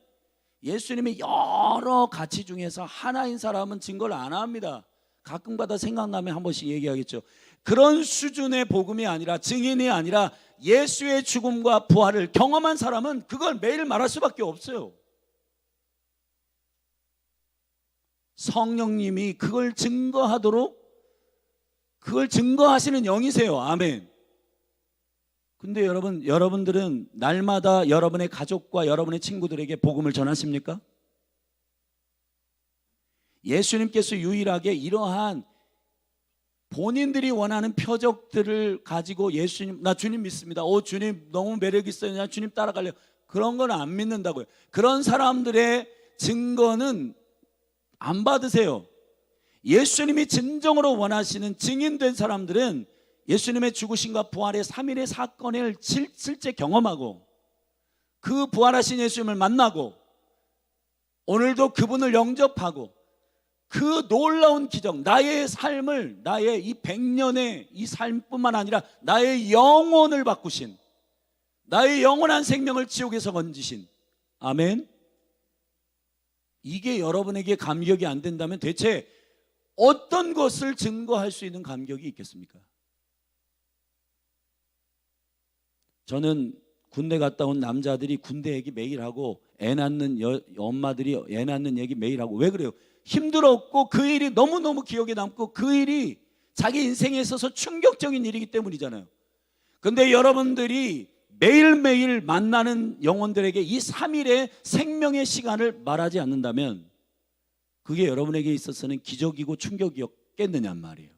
예수님의 여러 가치 중에서 하나인 사람은 증거를 안 합니다. 가끔가다 생각나면 한 번씩 얘기하겠죠. 그런 수준의 복음이 아니라, 증인이 아니라 예수의 죽음과 부활을 경험한 사람은 그걸 매일 말할 수밖에 없어요. 성령님이 그걸 증거하도록, 그걸 증거하시는 영이세요. 아멘. 근데 여러분, 여러분들은 날마다 여러분의 가족과 여러분의 친구들에게 복음을 전하십니까? 예수님께서 유일하게 이러한 본인들이 원하는 표적들을 가지고 예수님, 나 주님 믿습니다. 주님 너무 매력 있어요. 나 주님 따라갈래요. 그런 건 안 믿는다고요. 그런 사람들의 증거는 안 받으세요. 예수님이 진정으로 원하시는 증인된 사람들은 예수님의 죽으심과 부활의 3일의 사건을 실제 경험하고, 그 부활하신 예수님을 만나고, 오늘도 그분을 영접하고, 그 놀라운 기적, 나의 삶을, 나의 이 100년의 이 삶뿐만 아니라 나의 영혼을 바꾸신, 나의 영원한 생명을 지옥에서 건지신, 아멘. 이게 여러분에게 감격이 안 된다면 대체 어떤 것을 증거할 수 있는 감격이 있겠습니까? 저는 군대 갔다 온 남자들이 군대 얘기 매일 하고, 애 낳는 엄마들이 애 낳는 얘기 매일 하고. 왜 그래요? 힘들었고 그 일이 너무너무 기억에 남고 그 일이 자기 인생에 있어서 충격적인 일이기 때문이잖아요. 근데 여러분들이 매일매일 만나는 영혼들에게 이 3일의 생명의 시간을 말하지 않는다면 그게 여러분에게 있어서는 기적이고 충격이었겠느냐 말이에요.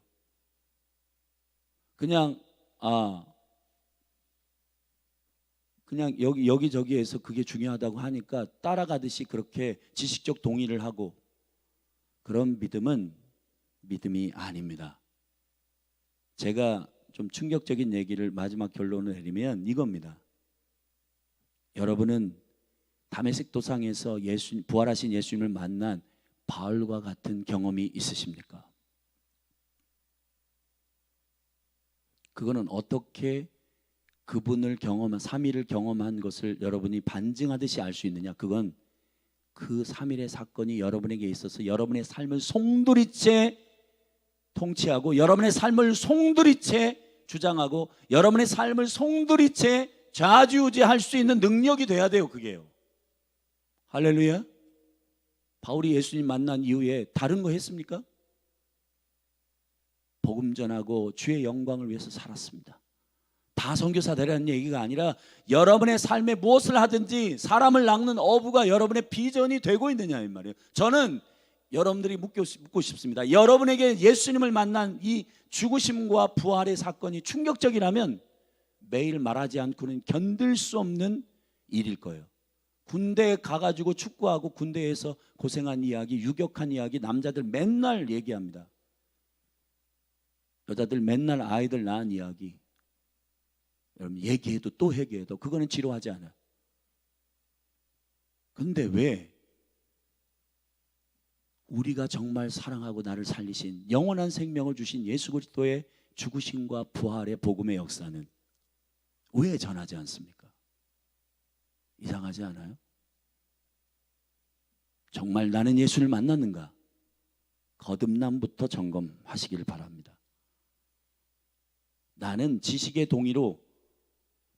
그냥 그냥 여기저기에서 그게 중요하다고 하니까 따라가듯이 그렇게 지식적 동의를 하고, 그런 믿음은 믿음이 아닙니다. 제가 좀 충격적인 얘기를 마지막 결론을 내리면 이겁니다. 여러분은 다메섹 도상에서 부활하신 예수님을 만난 바울과 같은 경험이 있으십니까? 그거는 어떻게 그분을 경험한, 3일을 경험한 것을 여러분이 반증하듯이 알 수 있느냐? 그건 그 3일의 사건이 여러분에게 있어서 여러분의 삶을 송두리째 통치하고, 여러분의 삶을 송두리째 주장하고, 여러분의 삶을 송두리째 좌지우지할 수 있는 능력이 돼야 돼요. 그게요. 할렐루야. 바울이 예수님 만난 이후에 다른 거 했습니까? 복음 전하고 주의 영광을 위해서 살았습니다. 다 선교사 되라는 얘기가 아니라 여러분의 삶에 무엇을 하든지 사람을 낚는 어부가 여러분의 비전이 되고 있느냐 이 말이에요. 저는 여러분들이 묻고 싶습니다. 여러분에게 예수님을 만난 이 죽으심과 부활의 사건이 충격적이라면 매일 말하지 않고는 견딜 수 없는 일일 거예요. 군대에 가가지고 축구하고 군대에서 고생한 이야기, 유격한 이야기 남자들 맨날 얘기합니다. 여자들 맨날 아이들 낳은 이야기, 여러분 얘기해도 또 얘기해도 그거는 지루하지 않아요. 근데 왜 우리가 정말 사랑하고 나를 살리신, 영원한 생명을 주신 예수 그리스도의 죽으심과 부활의 복음의 역사는 왜 전하지 않습니까? 이상하지 않아요? 정말 나는 예수를 만났는가? 거듭남부터 점검하시기를 바랍니다. 나는 지식의 동의로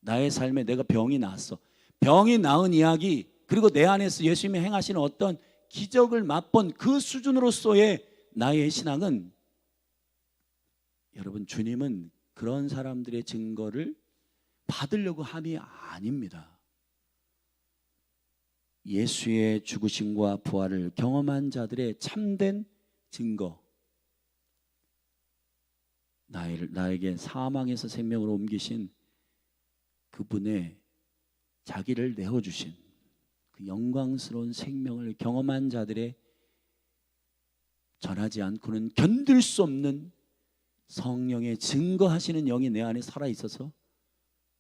나의 삶에 내가 병이 나았어. 병이 나은 이야기, 그리고 내 안에서 예수님이 행하시는 어떤 기적을 맛본 그 수준으로서의 나의 신앙은, 여러분 주님은 그런 사람들의 증거를 받으려고 함이 아닙니다. 예수의 죽으심과 부활을 경험한 자들의 참된 증거, 나에게 사망에서 생명으로 옮기신 그분의 자기를 내어주신 그 영광스러운 생명을 경험한 자들의 전하지 않고는 견딜 수 없는 성령의 증거하시는 영이 내 안에 살아있어서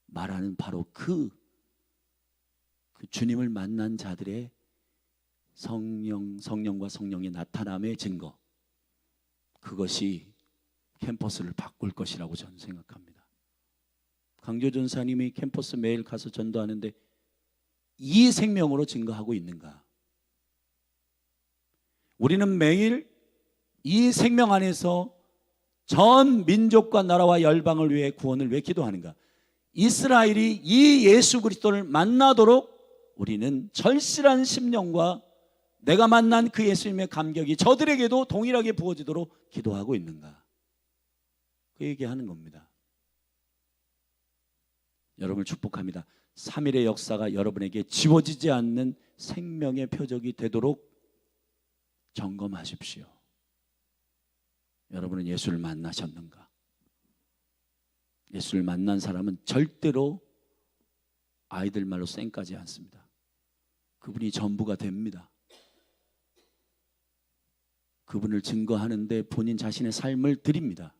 말하는 바로 그 주님을 만난 자들의 성령과 성령의 나타남의 증거, 그것이 캠퍼스를 바꿀 것이라고 저는 생각합니다. 강조 전사님이 캠퍼스 매일 가서 전도하는데 이 생명으로 증거하고 있는가? 우리는 매일 이 생명 안에서 전 민족과 나라와 열방을 위해 구원을 왜 기도하는가? 이스라엘이 이 예수 그리스도를 만나도록 우리는 절실한 심령과 내가 만난 그 예수님의 감격이 저들에게도 동일하게 부어지도록 기도하고 있는가? 그 얘기하는 겁니다. 여러분을 축복합니다. 3일의 역사가 여러분에게 지워지지 않는 생명의 표적이 되도록 점검하십시오. 여러분은 예수를 만나셨는가? 예수를 만난 사람은 절대로 아이들 말로 쌩까지 않습니다. 그분이 전부가 됩니다. 그분을 증거하는데 본인 자신의 삶을 드립니다.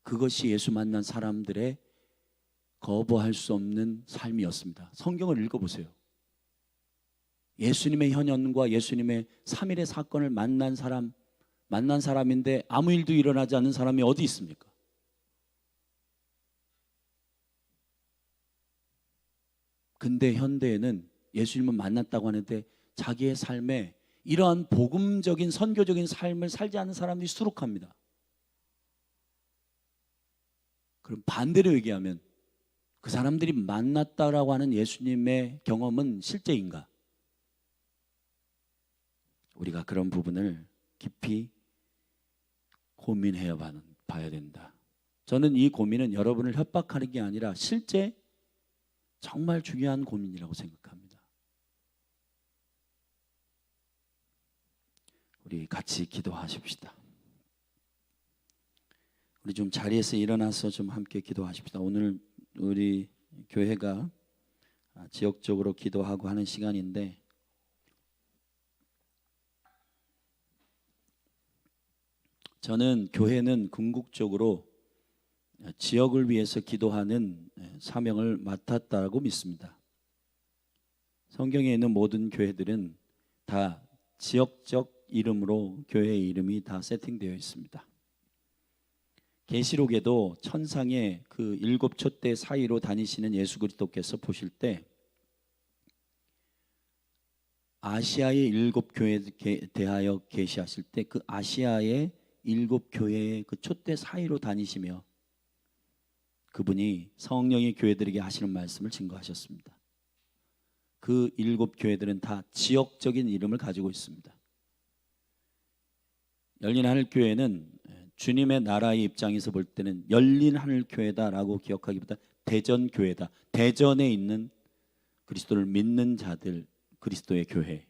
그것이 예수 만난 사람들의 거부할 수 없는 삶이었습니다. 성경을 읽어보세요. 예수님의 현현과 예수님의 3일의 사건을 만난 사람인데 아무 일도 일어나지 않는 사람이 어디 있습니까? 근데 현대에는 예수님을 만났다고 하는데 자기의 삶에 이러한 복음적인 선교적인 삶을 살지 않는 사람들이 수록합니다. 그럼 반대로 얘기하면 그 사람들이 만났다라고 하는 예수님의 경험은 실제인가? 우리가 그런 부분을 깊이 고민해 봐야 된다. 저는 이 고민은 여러분을 협박하는 게 아니라 실제 정말 중요한 고민이라고 생각합니다. 우리 같이 기도하십시다. 우리 좀 자리에서 일어나서 좀 함께 기도하십시다. 오늘 우리 교회가 지역적으로 기도하고 하는 시간인데 저는 교회는 궁극적으로 지역을 위해서 기도하는 사명을 맡았다고 믿습니다. 성경에 있는 모든 교회들은 다 지역적 이름으로 교회의 이름이 다 세팅되어 있습니다. 계시록에도 천상의 그 7 촛대 사이로 다니시는 예수 그리스도께서 보실 때 아시아의 7 교회에 대하여 계시하실 때 그 아시아의 7 교회의 그 촛대 사이로 다니시며 그분이 성령의 교회들에게 하시는 말씀을 증거하셨습니다. 그 7 교회들은 다 지역적인 이름을 가지고 있습니다. 열린 하늘 교회는 주님의 나라의 입장에서 볼 때는 열린 하늘 교회다라고 기억하기보다 대전 교회다. 대전에 있는 그리스도를 믿는 자들, 그리스도의 교회.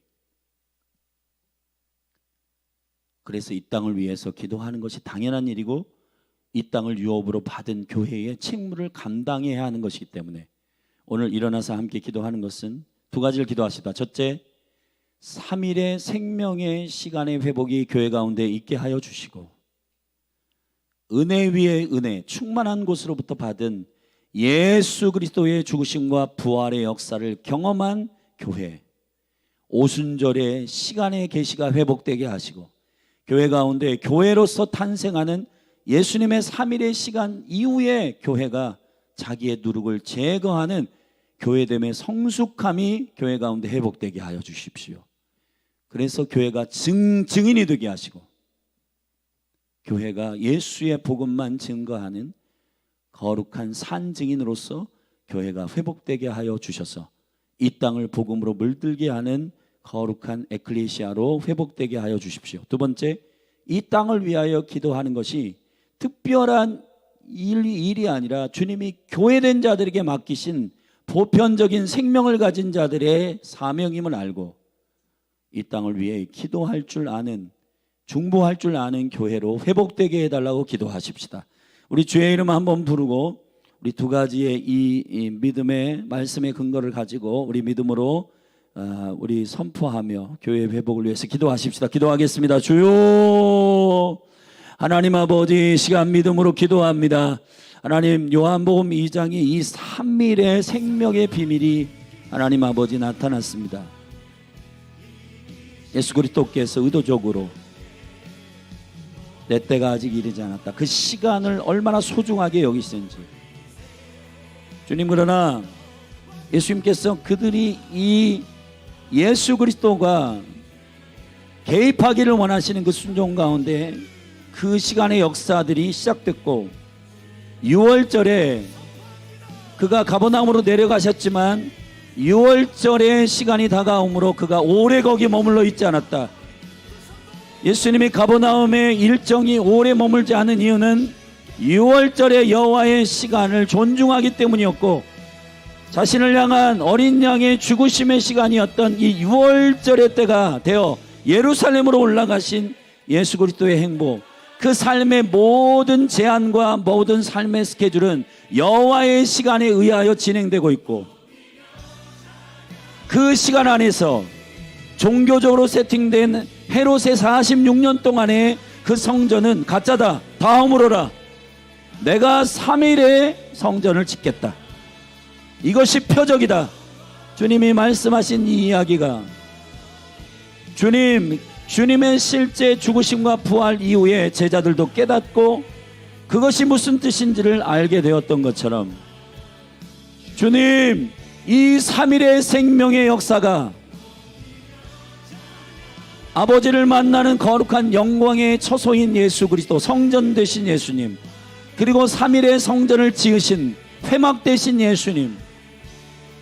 그래서 이 땅을 위해서 기도하는 것이 당연한 일이고 이 땅을 유업으로 받은 교회의 책무를 감당해야 하는 것이기 때문에 오늘 일어나서 함께 기도하는 것은 두 가지를 기도하시다. 첫째, 3일의 생명의 시간의 회복이 교회 가운데 있게 하여 주시고 은혜 위에 은혜, 충만한 곳으로부터 받은 예수 그리스도의 죽으심과 부활의 역사를 경험한 교회, 오순절의 시간의 계시가 회복되게 하시고 교회 가운데 교회로서 탄생하는 예수님의 3일의 시간 이후에 교회가 자기의 누룩을 제거하는 교회됨의 성숙함이 교회 가운데 회복되게 하여 주십시오. 그래서 교회가 증인이 되게 하시고 교회가 예수의 복음만 증거하는 거룩한 산증인으로서 교회가 회복되게 하여 주셔서 이 땅을 복음으로 물들게 하는 거룩한 에클레시아로 회복되게 하여 주십시오. 두 번째, 이 땅을 위하여 기도하는 것이 특별한 일이 아니라 주님이 교회된 자들에게 맡기신 보편적인 생명을 가진 자들의 사명임을 알고 이 땅을 위해 기도할 줄 아는, 중보할 줄 아는 교회로 회복되게 해달라고 기도하십시다. 우리 주의 이름 한번 부르고 우리 두 가지의 이 믿음의 말씀의 근거를 가지고 우리 믿음으로 우리 선포하며 교회 회복을 위해서 기도하십시다. 기도하겠습니다. 주여, 하나님 아버지, 시간 믿음으로 기도합니다. 하나님, 요한복음 2장에 이 삼일의 생명의 비밀이 하나님 아버지 나타났습니다. 예수 그리스도께서 의도적으로 내 때가 아직 이르지 않았다, 그 시간을 얼마나 소중하게 여기시는지. 주님, 그러나 예수님께서 그들이 이 예수 그리스도가 개입하기를 원하시는 그 순종 가운데 그 시간의 역사들이 시작됐고, 6월절에 그가 가버나움으로 내려가셨지만 6월절의 시간이 다가오므로 그가 오래 거기 머물러 있지 않았다. 예수님이 가버나움의 일정이 오래 머물지 않은 이유는 6월절의 여호와의 시간을 존중하기 때문이었고, 자신을 향한 어린 양의 죽으심의 시간이었던 이 6월절의 때가 되어 예루살렘으로 올라가신 예수 그리스도의 행보, 그 삶의 모든 제한과 모든 삶의 스케줄은 여호와의 시간에 의하여 진행되고 있고, 그 시간 안에서 종교적으로 세팅된 헤롯의 46년 동안의 그 성전은 가짜다, 다 허물어라, 내가 3일에 성전을 짓겠다, 이것이 표적이다. 주님이 말씀하신 이 이야기가 주님의 실제 죽으심과 부활 이후에 제자들도 깨닫고 그것이 무슨 뜻인지를 알게 되었던 것처럼, 주님, 이 3일의 생명의 역사가 아버지를 만나는 거룩한 영광의 처소인 예수 그리스도, 성전 되신 예수님, 그리고 3일의 성전을 지으신 회막 되신 예수님,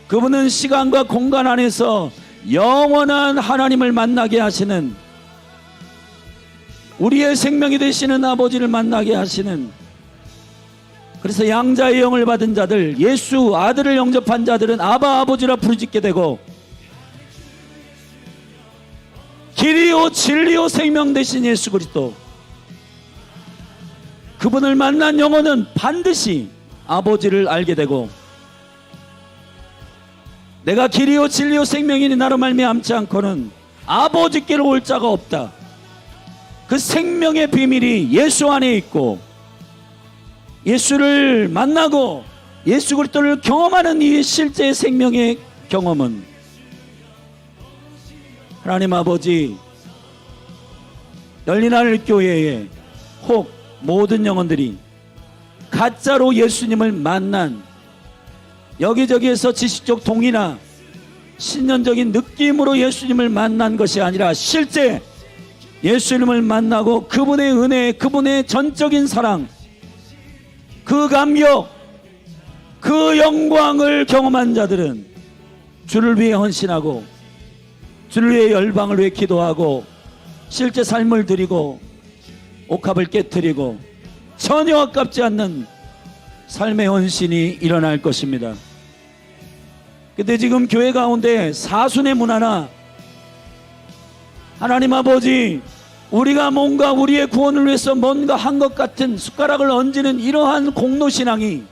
그분은 시간과 공간 안에서 영원한 하나님을 만나게 하시는, 우리의 생명이 되시는 아버지를 만나게 하시는, 그래서 양자의 영을 받은 자들, 예수 아들을 영접한 자들은 아바 아버지라 부르짖게 되고, 길이요 진리요 생명 되신 예수 그리스도, 그분을 만난 영혼은 반드시 아버지를 알게 되고, 내가 길이요 진리요 생명이니 나로 말미암지 않고는 아버지께로 올 자가 없다. 그 생명의 비밀이 예수 안에 있고, 예수를 만나고 예수 그리스도를 경험하는 이 실제 생명의 경험은 하나님 아버지, 열린하늘 교회에 혹 모든 영혼들이 가짜로 예수님을 만난, 여기저기에서 지식적 동의나 신념적인 느낌으로 예수님을 만난 것이 아니라 실제 예수님을 만나고 그분의 은혜, 그분의 전적인 사랑, 그 감격, 그 영광을 경험한 자들은 주를 위해 헌신하고 주를 위해 열방을 위해 기도하고 실제 삶을 드리고 옥합을 깨트리고 전혀 아깝지 않는 삶의 헌신이 일어날 것입니다. 근데 지금 교회 가운데 사순의 문화나 하나님 아버지, 우리가 뭔가 우리의 구원을 위해서 뭔가 한 것 같은 숟가락을 얹는 이러한 공로신앙이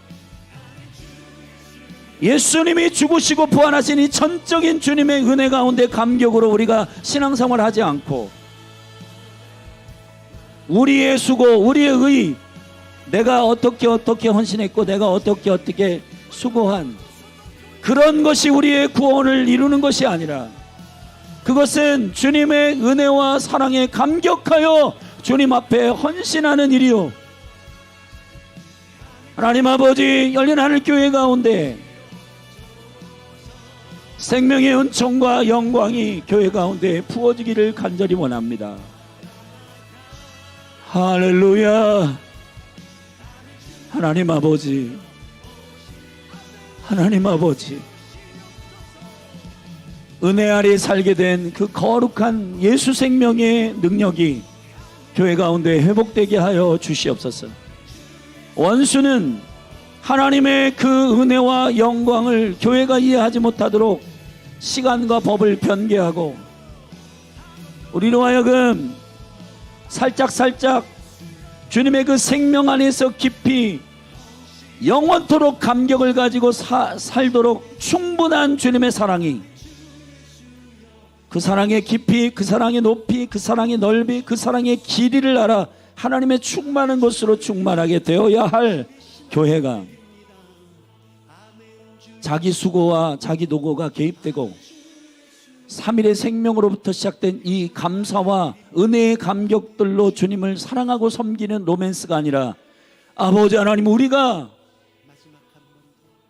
예수님이 죽으시고 부활하신 이 전적인 주님의 은혜 가운데 감격으로 우리가 신앙생활을 하지 않고, 우리의 수고, 우리의 의, 내가 어떻게 헌신했고 내가 어떻게 수고한 그런 것이 우리의 구원을 이루는 것이 아니라, 그것은 주님의 은혜와 사랑에 감격하여 주님 앞에 헌신하는 일이요, 하나님 아버지, 열린 하늘 교회 가운데 생명의 은총과 영광이 교회 가운데 부어지기를 간절히 원합니다. 할렐루야. 하나님 아버지, 하나님 아버지, 은혜 아래 살게 된 그 거룩한 예수 생명의 능력이 교회 가운데 회복되게 하여 주시옵소서. 원수는 하나님의 그 은혜와 영광을 교회가 이해하지 못하도록 시간과 법을 변개하고 우리로 하여금 살짝 주님의 그 생명 안에서 깊이 영원토록 감격을 가지고 살도록 충분한 주님의 사랑이, 그 사랑의 깊이, 그 사랑의 높이, 그 사랑의 넓이, 그 사랑의 길이를 알아 하나님의 충만한 것으로 충만하게 되어야 할 교회가 자기 수고와 자기 노고가 개입되고 3일의 생명으로부터 시작된 이 감사와 은혜의 감격들로 주님을 사랑하고 섬기는 로맨스가 아니라, 아버지 하나님, 우리가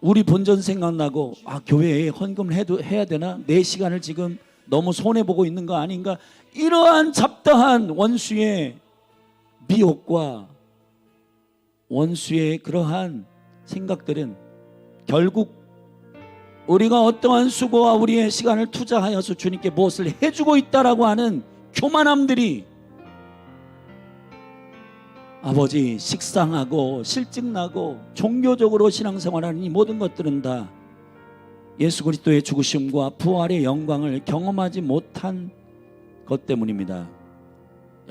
우리 본전 생각나고 교회에 헌금을 해야 되나? 내 시간을 지금 너무 손해보고 있는 거 아닌가? 이러한 잡다한 원수의 미혹과 원수의 그러한 생각들은 결국 우리가 어떠한 수고와 우리의 시간을 투자하여서 주님께 무엇을 해주고 있다라고 하는 교만함들이 아버지 식상하고 실증나고 종교적으로 신앙생활하는 이 모든 것들은 다 예수 그리스도의 죽으심과 부활의 영광을 경험하지 못한 것 때문입니다.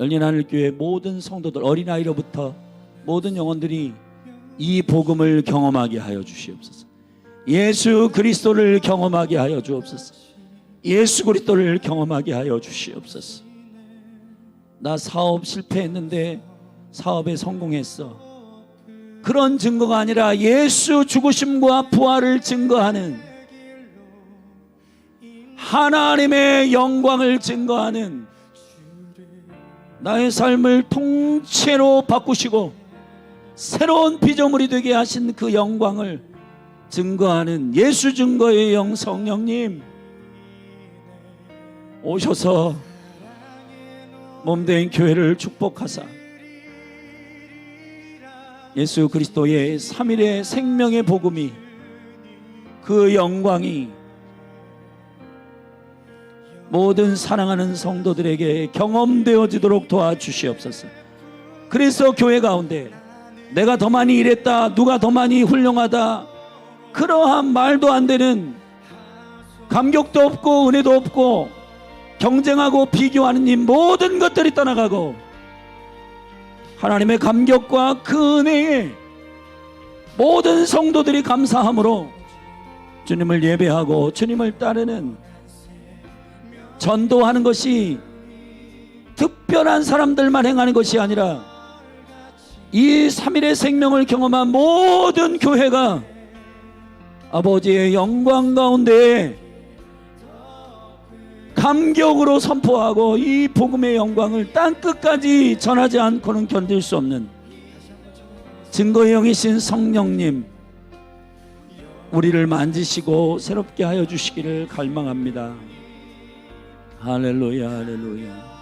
열린하늘교회 모든 성도들, 어린아이로부터 모든 영혼들이 이 복음을 경험하게 하여 주시옵소서. 예수 그리스도를 경험하게 하여 주옵소서. 예수 그리스도를 경험하게 하여 주시옵소서. 나 사업 실패했는데 사업에 성공했어. 그런 증거가 아니라 예수 죽으심과 부활을 증거하는, 하나님의 영광을 증거하는, 나의 삶을 통째로 바꾸시고 새로운 피조물이 되게 하신 그 영광을 증거하는 예수 증거의 영 성령님 오셔서 몸된 교회를 축복하사 예수 그리스도의 3일의 생명의 복음이, 그 영광이 모든 사랑하는 성도들에게 경험되어지도록 도와주시옵소서. 그래서 교회 가운데 내가 더 많이 일했다, 누가 더 많이 훌륭하다, 그러한 말도 안 되는, 감격도 없고 은혜도 없고 경쟁하고 비교하는 이 모든 것들이 떠나가고 하나님의 감격과 그 은혜에 모든 성도들이 감사함으로 주님을 예배하고 주님을 따르는, 전도하는 것이 특별한 사람들만 행하는 것이 아니라 이 3일의 생명을 경험한 모든 교회가 아버지의 영광 가운데 감격으로 선포하고 이 복음의 영광을 땅끝까지 전하지 않고는 견딜 수 없는 증거의 영이신 성령님, 우리를 만지시고 새롭게 하여 주시기를 갈망합니다. 할렐루야, 할렐루야.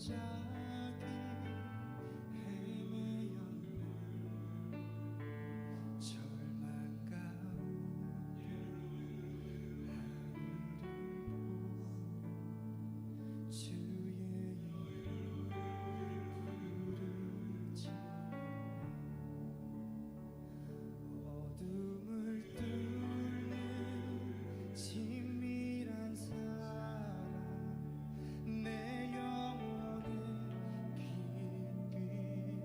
갑자기 헤매였는 절망 가운데 하늘을 보고 주의 이름 부르지 어둠을 뚫는 친밀한 사랑 내 영혼에 빛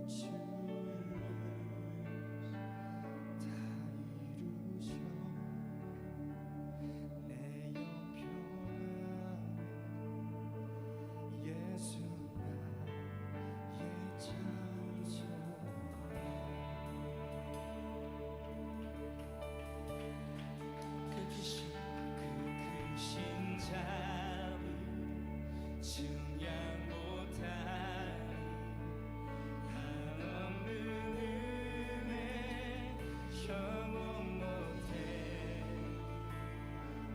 비추네 다 이루셔 내 형편안에 예수 나의 창조 그 크신 자비 증량 못하리 한없는 은혜 형언 못해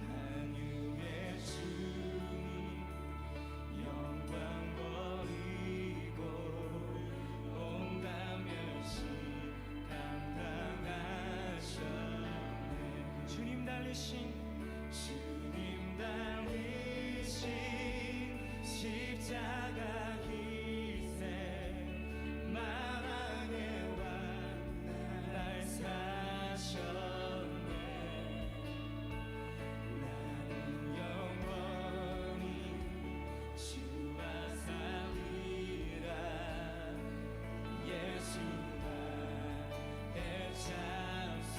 한유의 주님 영광 버리고 온갖 멸시 감당하셨네 주님 달리신 십자가 희생 마랑의 왕 날 사셨네 나는 영원히 주와 살리라 예수 나의 찬송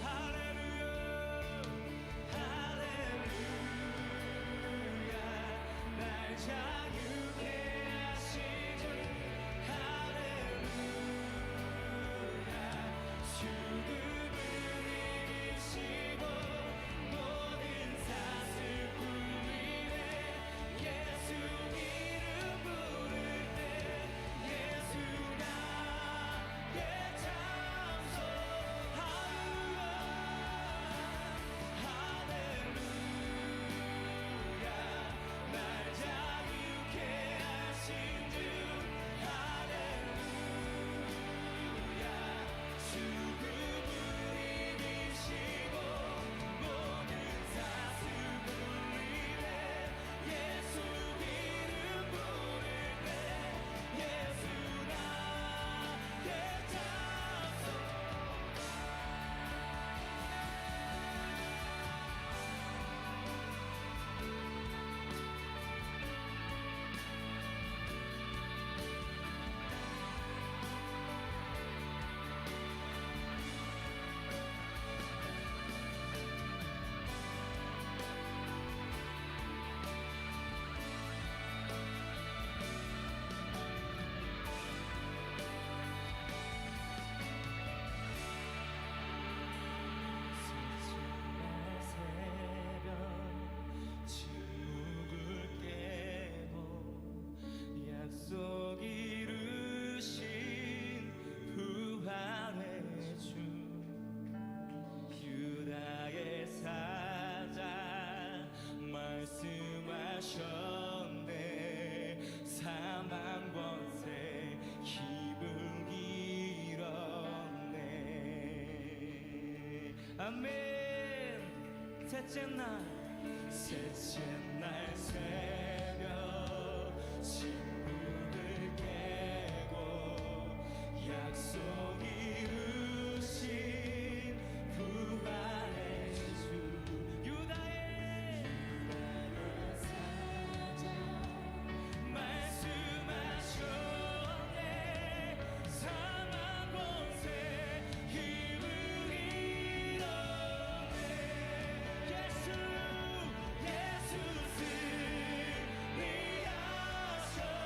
할렐루야 할렐루야 날 자유케 하신 주 할렐루야 죽음을 이기시고 모든 사슬 풀리네 예수 이름 부를 때 예수 나의 찬송 할렐루야 날 자유케 하신 주 할렐루야 죽음을 이기시고 모든 사슬 풀리네 예수 이름 부를 때 예수 나의 찬송 새벽 침묵을 깨고 약속 이루신 부활의 주 유다의 사자 말씀하셨네 사망 권세 힘을 잃었네 아멘 셋째 날 새벽 침묵을 깨고 약속 이루신 부활의 주 유다의 사자 말씀하셨네 사망 권세 힘을 잃었네 예수 승리하셨네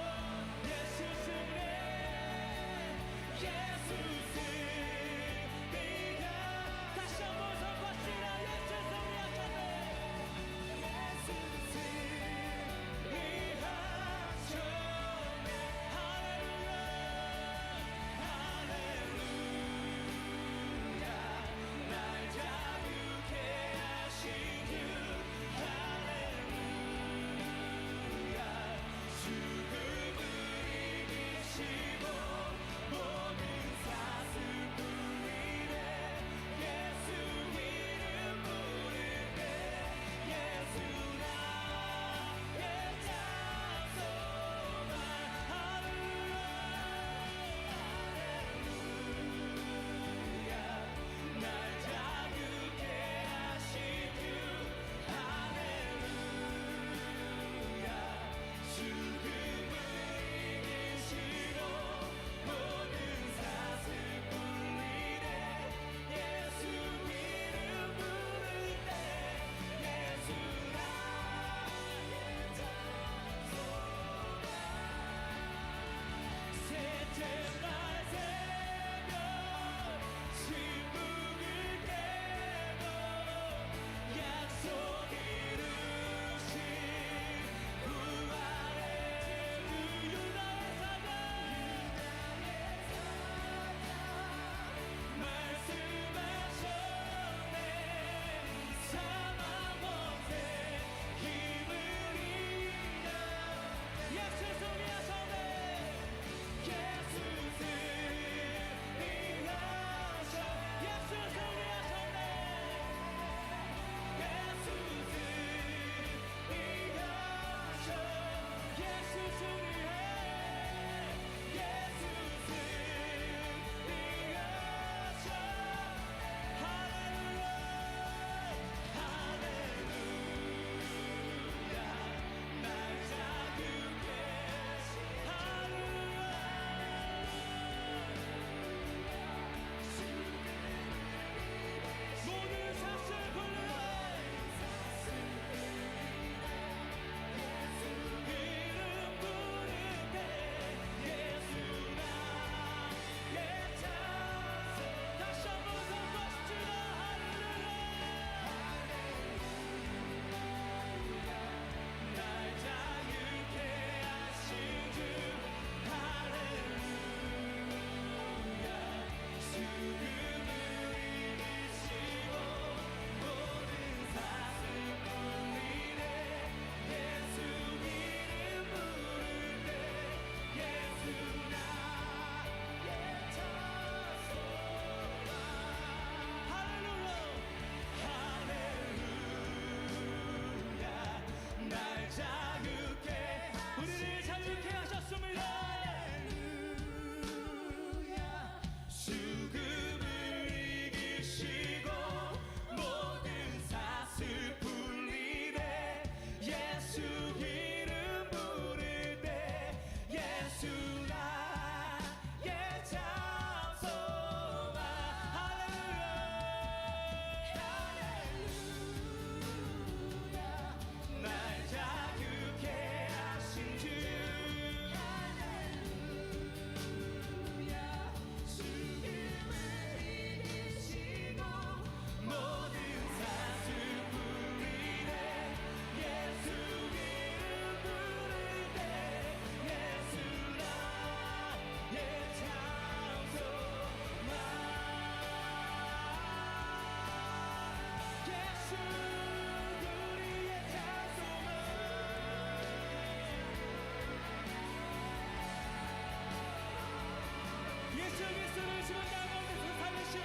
예수를 죽은 가운데서 살리신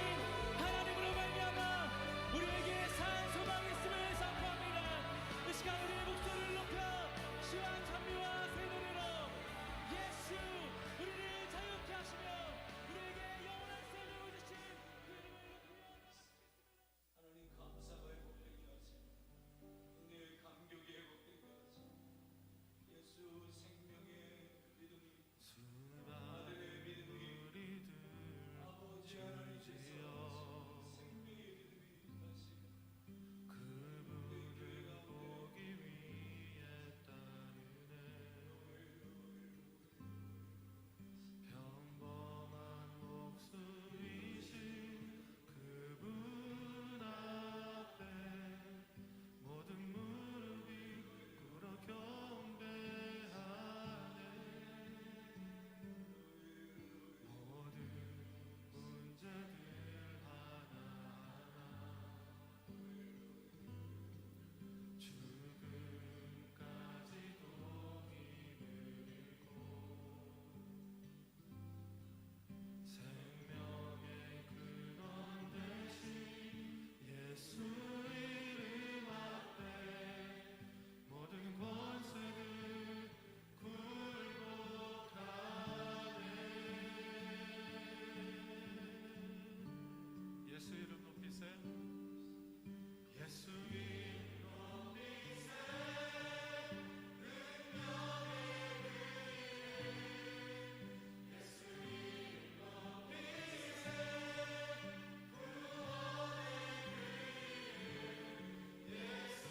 하나님으로 말미암아 우리에게 산 소망이 있음을 선포합니다. 이 시간 우리의 목소리를 높여 시와 찬미와 새 노래로 예수 우리를 자유케 하시며 우리에게 영원한 생명을 주신 그 이름을 높여 하나님 감사가 회복되게 하시고 은혜의 감격이 회복되게 하시고 예수 생명의 믿음이 아들의 믿음이 아버지 하나님 주시옵소서 생명의 믿음이 다시 그분을 보기 위해 따르네 평범한 목숨이신 그분 앞에 모든 무릎이 꿇어 경배하네 모든 문제들 하나하나 죽음까지도 힘을 잃고 생명의 근원 되신 예수 이름 앞에 모든 권세들 굴복하네 예수 이름 높이세 예수 이름 높이세 예수 이름 높이세 구원의 그 예수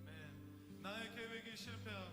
아멘. 나의 계획이 실패하고